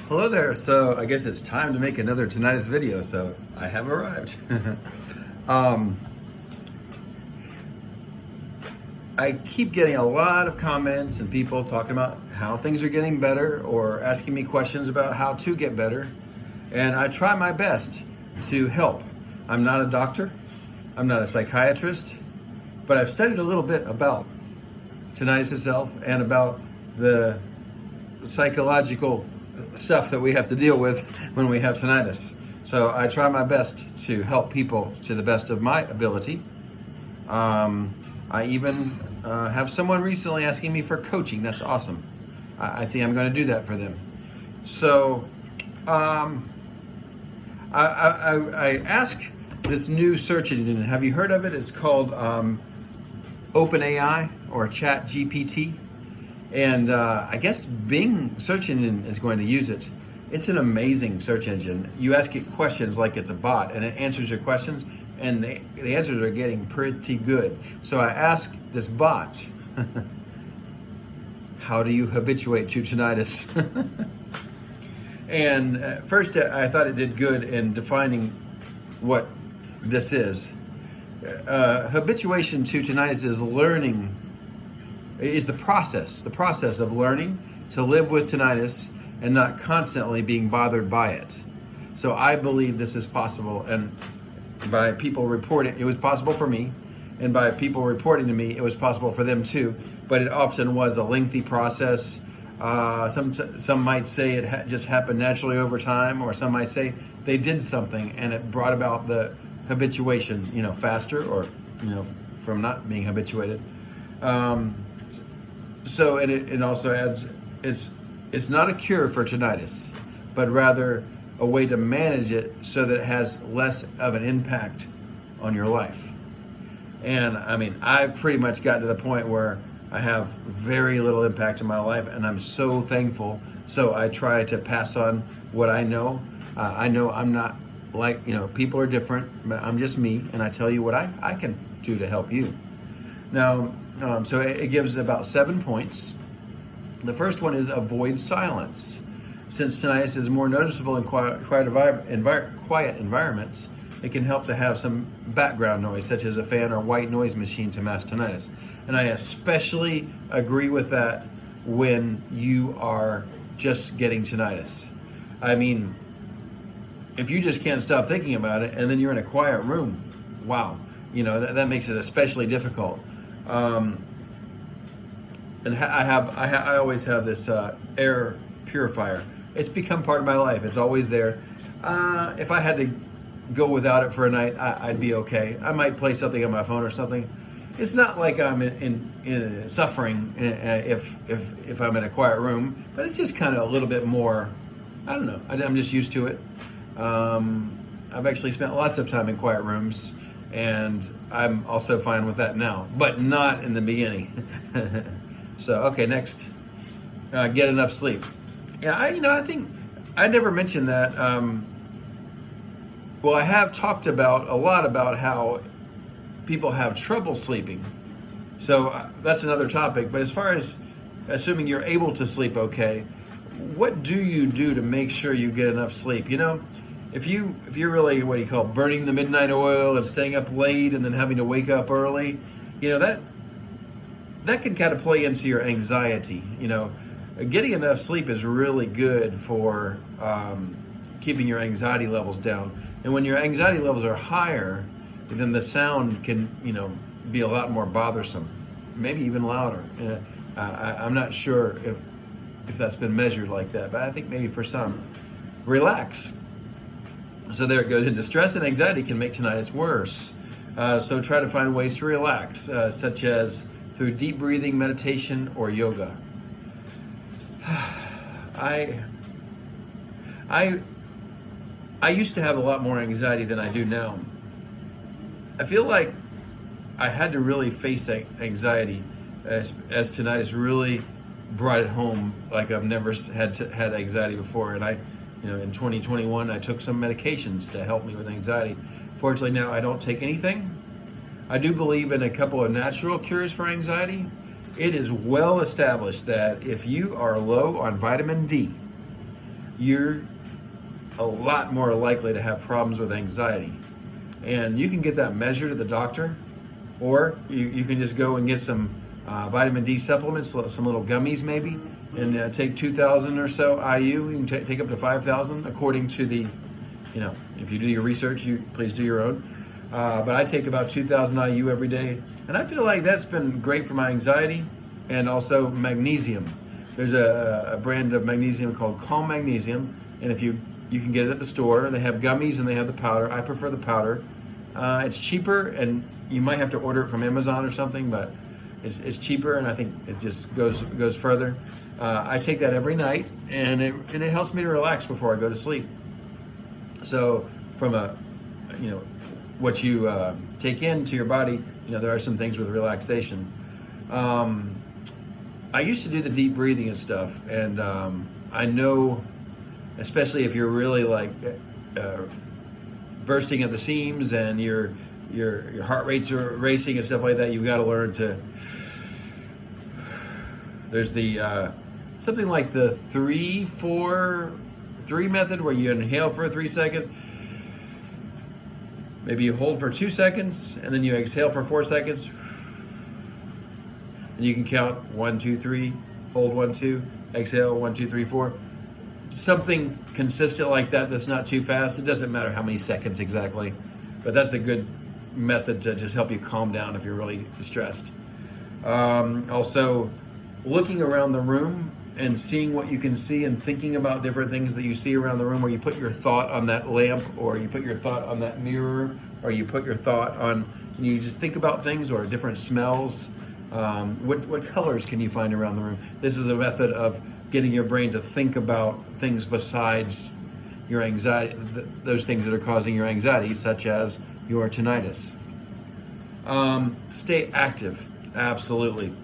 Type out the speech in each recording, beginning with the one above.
Hello there. So I guess it's time to make another tinnitus video. So I have arrived. um, I keep getting a lot of comments and people talking about how things are getting better or asking me questions about how to get better. And I try my best to help. I'm not a doctor. I'm not a psychiatrist, but I've studied a little bit about tinnitus itself and about the psychological stuff that we have to deal with when we have tinnitus. So I try my best to help people to the best of my ability. I even have someone recently asking me for coaching. That's awesome. I think I'm going to do that for them. So I ask this new search engine. Have you heard of it? It's called OpenAI or Chat GPT. And I guess Bing search engine is going to use it. It's an amazing search engine. You ask it questions like it's a bot, and it answers your questions, and the answers are getting pretty good. So I asked this bot, how do you habituate to tinnitus? And at first I thought it did good in defining what this is. Habituation to tinnitus is the process of learning to live with tinnitus and not constantly being bothered by it. So I believe this is possible, and by people reporting, it was possible for me, and by people reporting to me, it was possible for them too, but it often was a lengthy process. Some might say it just happened naturally over time, or some might say they did something and it brought about the habituation, faster, or, from not being habituated. So it also adds, it's not a cure for tinnitus, but rather a way to manage it so that it has less of an impact on your life. And I mean, I've pretty much gotten to the point where I have very little impact in my life, and I'm so thankful. So I try to pass on what I know. I know I'm not like, people are different, but I'm just me, and I tell you what I can do to help you. Now, so it gives about 7 points. The first one is avoid silence. Since tinnitus is more noticeable in quiet environments, it can help to have some background noise, such as a fan or white noise machine, to mask tinnitus. And I especially agree with that when you are just getting tinnitus. I mean, if you just can't stop thinking about it and then you're in a quiet room, wow, that makes it especially difficult. And I always have this air purifier. It's become part of my life. It's always there. If I had to go without it for a night, I'd be okay. I might play something on my phone or something. It's not like I'm in suffering if I'm in a quiet room, but it's just kind of a little bit more, I don't know. I'm just used to it. I've actually spent lots of time in quiet rooms, and I'm also fine with that now, but not in the beginning. So, okay, next, get enough sleep. Yeah, I think I never mentioned that. Well, I have talked a lot about how people have trouble sleeping. So that's another topic. But as far as assuming you're able to sleep okay, what do you do to make sure you get enough sleep? If you're really, what do you call, burning the midnight oil and staying up late and then having to wake up early, that can kind of play into your anxiety. Getting enough sleep is really good for keeping your anxiety levels down. And when your anxiety levels are higher, then the sound can, be a lot more bothersome, maybe even louder. I'm not sure if that's been measured like that, but I think maybe for some. Relax. So there it goes. And stress and anxiety can make tinnitus worse. So try to find ways to relax, such as through deep breathing, meditation, or yoga. I used to have a lot more anxiety than I do now. I feel like I had to really face anxiety as tinnitus really brought it home like I've never had anxiety before. And in 2021, I took some medications to help me with anxiety. Fortunately, now I don't take anything. I do believe in a couple of natural cures for anxiety. It is well established that if you are low on vitamin D, you're a lot more likely to have problems with anxiety. And you can get that measured at the doctor, or you can just go and get some vitamin D supplements, some little gummies maybe, and take 2,000 or so IU. You can take up to 5,000 according to the, if you do your research, you please do your own. But I take about 2,000 IU every day, and I feel like that's been great for my anxiety. And also magnesium. There's a brand of magnesium called Calm Magnesium, and if you can get it at the store. They have gummies and they have the powder. I prefer the powder. It's cheaper, and you might have to order it from Amazon or something, but it's cheaper, and I think it just goes further. I take that every night, and it helps me to relax before I go to sleep. So from what you take into your body, there are some things with relaxation. I used to do the deep breathing and stuff, and I know, especially if you're really like bursting at the seams and your heart rates are racing and stuff like that, you've got to learn to. There's the something like the 3-4-3 method, where you inhale for 3 seconds, maybe you hold for 2 seconds, and then you exhale for 4 seconds. And you can count 1, 2, 3, hold 1, 2, exhale 1, 2, 3, 4. Something consistent like that that's not too fast. It doesn't matter how many seconds exactly, but that's a good method to just help you calm down if you're really stressed. Also, looking around the room and seeing what you can see and thinking about different things that you see around the room, where you put your thought on that lamp, or you put your thought on that mirror, or you put your thought on, you just think about things, or different smells. What colors can you find around the room? This is a method of getting your brain to think about things besides your anxiety, those things that are causing your anxiety, such as your tinnitus. Stay active, absolutely.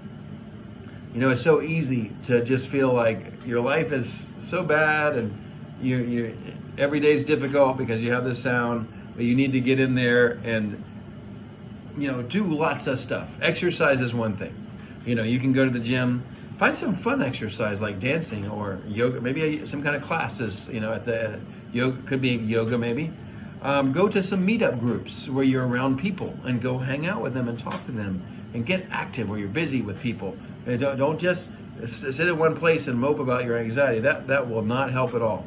It's so easy to just feel like your life is so bad, and you every day is difficult because you have this sound, but you need to get in there and do lots of stuff. Exercise is one thing. You can go to the gym, find some fun exercise like dancing or yoga, maybe some kind of classes, at the yoga, could be yoga maybe. Go to some meetup groups where you're around people and go hang out with them and talk to them and get active where you're busy with people. And don't just sit at one place and mope about your anxiety. That will not help at all.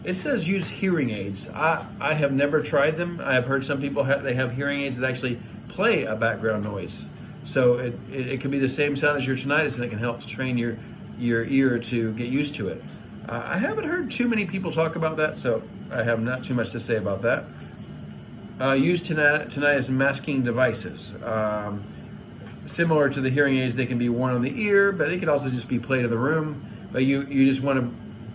It says use hearing aids. I have never tried them. I have heard some people they have hearing aids that actually play a background noise. So it can be the same sound as your tinnitus, and it can help to train your ear to get used to it. I haven't heard too many people talk about that, so I have not too much to say about that. Use tinnitus masking devices. Similar to the hearing aids, they can be worn on the ear, but they could also just be played in the room. But you just want to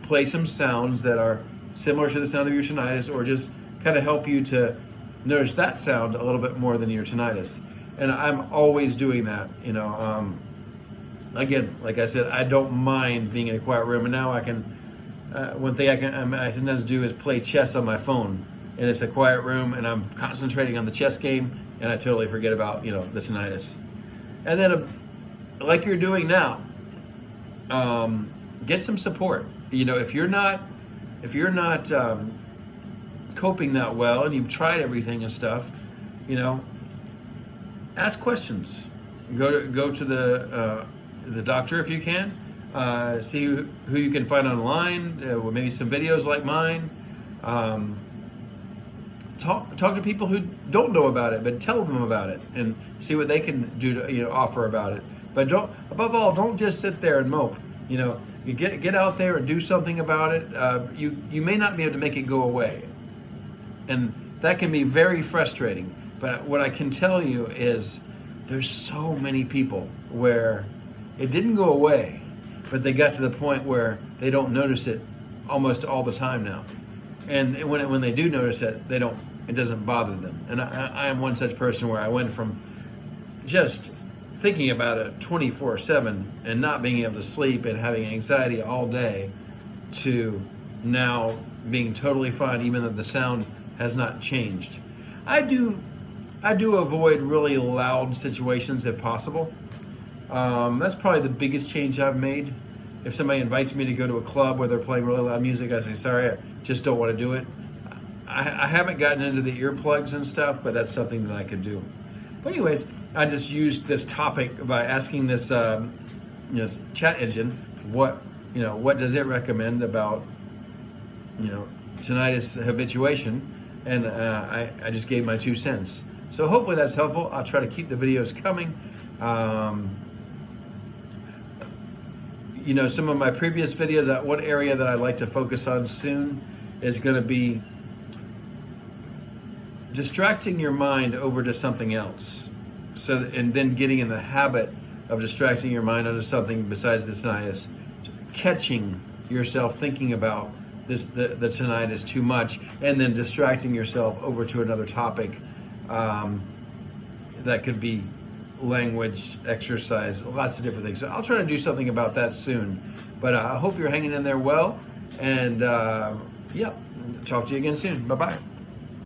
play some sounds that are similar to the sound of your tinnitus, or just kind of help you to notice that sound a little bit more than your tinnitus. And I'm always doing that, Again, like I said, I don't mind being in a quiet room, and now I can. One thing I sometimes do is play chess on my phone, and it's a quiet room, and I'm concentrating on the chess game, and I totally forget about the tinnitus. And then, like you're doing now, get some support. If you're not coping that well, and you've tried everything and stuff, ask questions. Go to the doctor if you can. See who you can find online. Maybe some videos like mine. Talk to people who don't know about it, but tell them about it and see what they can do to offer about it. But above all, don't just sit there and mope. You get out there and do something about it. You may not be able to make it go away, and that can be very frustrating. But what I can tell you is there's so many people where it didn't go away, but they got to the point where they don't notice it almost all the time now. And when they do notice it, it doesn't bother them. And I am one such person where I went from just thinking about it 24/7 and not being able to sleep and having anxiety all day, to now being totally fine, even though the sound has not changed. I do avoid really loud situations if possible. That's probably the biggest change I've made. If somebody invites me to go to a club where they're playing really loud music, I say, sorry, I just don't want to do it. I haven't gotten into the earplugs and stuff, but that's something that I could do. But anyways, I just used this topic by asking this chat engine what does it recommend about tinnitus habituation, and I just gave my 2 cents. So hopefully that's helpful. I'll try to keep the videos coming. Some of my previous videos, one area that I'd like to focus on soon is going to be distracting your mind over to something else. And then getting in the habit of distracting your mind onto something besides the tinnitus, catching yourself thinking about the tinnitus too much, and then distracting yourself over to another topic. That could be language, exercise, lots of different things. So I'll try to do something about that soon. But I hope you're hanging in there well. And talk to you again soon. Bye-bye.